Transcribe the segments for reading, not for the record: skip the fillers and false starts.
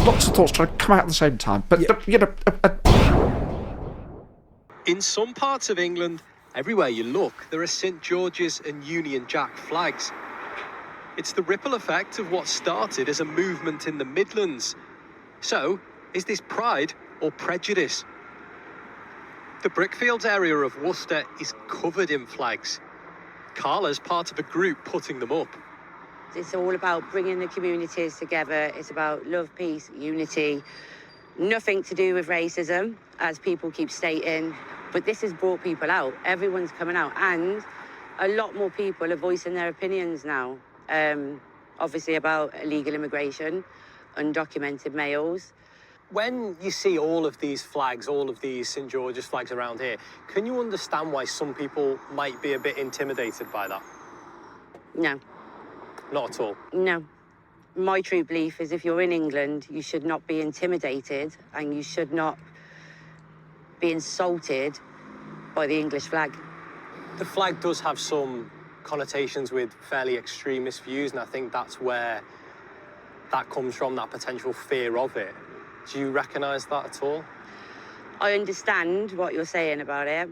lots of thoughts trying to come out at the same time. But, In some parts of England, everywhere you look, there are St George's and Union Jack flags. It's the ripple effect of what started as a movement in the Midlands. So, is this pride or prejudice? The Brickfields area of Worcester is covered in flags. Carla's part of a group putting them up. It's all about bringing the communities together. It's about love, peace, unity. Nothing to do with racism, as people keep stating. But this has brought people out. Everyone's coming out. And a lot more people are voicing their opinions now. Obviously about illegal immigration, undocumented males. When you see all of these flags, all of these St George's flags around here, can you understand why some people might be a bit intimidated by that? No. Not at all? No. My true belief is if you're in England, you should not be intimidated and you should not be insulted by the English flag. The flag does have some connotations with fairly extremist views, and I think that's where that comes from, that potential fear of it. Do you recognise that at all? I understand what you're saying about it,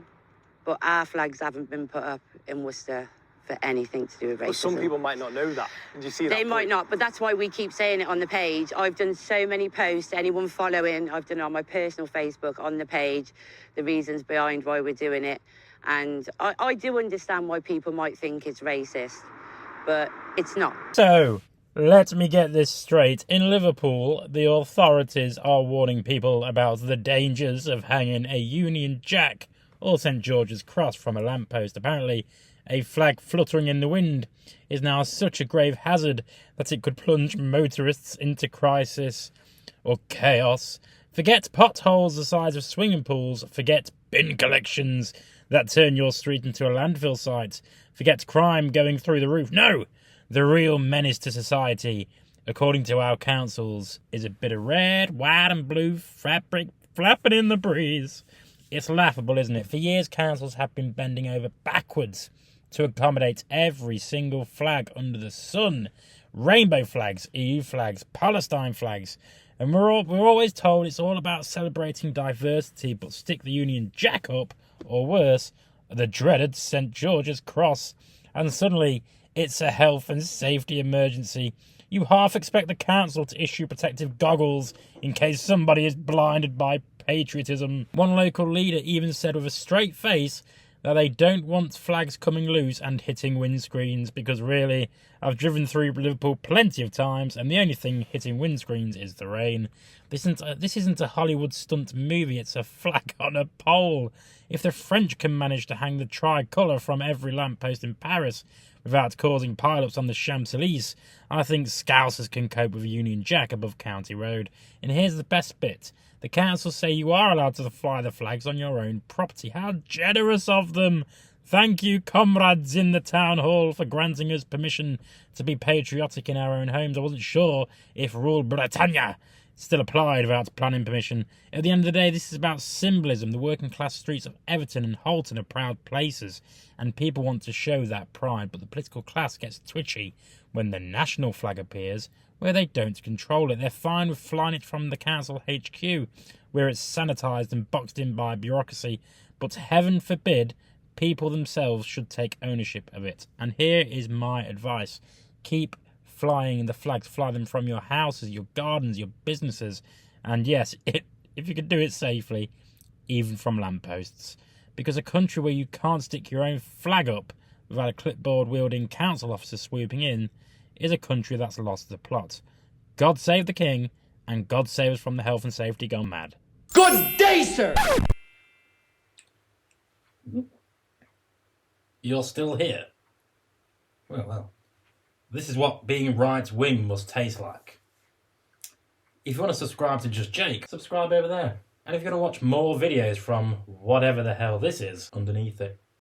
but our flags haven't been put up in Worcester for anything to do with racism. But some people might not know that. Did you see that? They might not, but that's why we keep saying it on the page. I've done so many posts, anyone following, I've done it on my personal Facebook, on the page, the reasons behind why we're doing it. And I do understand why people might think it's racist, but it's not. So, let me get this straight. In Liverpool, the authorities are warning people about the dangers of hanging a Union Jack or St George's Cross from a lamppost. Apparently, a flag fluttering in the wind is now such a grave hazard that it could plunge motorists into crisis or chaos. Forget potholes the size of swimming pools. Forget bin collections that turn your street into a landfill site. Forget crime going through the roof. No! The real menace to society, according to our councils, is a bit of red, white and blue fabric flapping in the breeze. It's laughable, isn't it? For years, councils have been bending over backwards to accommodate every single flag under the sun. Rainbow flags, EU flags, Palestine flags. And we're always told it's all about celebrating diversity, but stick the Union Jack up, or worse, the dreaded St George's Cross, and suddenly it's a health and safety emergency. You half expect the council to issue protective goggles in case somebody is blinded by patriotism. One local leader even said with a straight face that they don't want flags coming loose and hitting windscreens, because really, I've driven through Liverpool plenty of times and the only thing hitting windscreens is the rain. This isn't a Hollywood stunt movie, it's a flag on a pole. If the French can manage to hang the tricolour from every lamppost in Paris without causing pile-ups on the Champs-Élysées, I think Scousers can cope with a Union Jack above County Road. And here's the best bit. The council say you are allowed to fly the flags on your own property. How generous of them! Thank you, comrades in the town hall, for granting us permission to be patriotic in our own homes. I wasn't sure if Rule Britannia still applied without planning permission. At the end of the day, this is about symbolism. The working class streets of Everton and Holton are proud places, and people want to show that pride, but the political class gets twitchy when the national flag appears where they don't control it. They're fine with flying it from the council HQ, where it's sanitised and boxed in by bureaucracy, but heaven forbid people themselves should take ownership of it. And here is my advice. Keep flying the flags, fly them from your houses, your gardens, your businesses, and yes, if you could do it safely, even from lampposts. Because a country where you can't stick your own flag up without a clipboard-wielding council officer swooping in is a country that's lost the plot. God save the king, and God save us from the health and safety gone mad. Good day, sir! You're still here? Well. This is what being right-wing must taste like. If you want to subscribe to Just Jake, subscribe over there. And if you want to watch more videos from whatever the hell this is underneath it,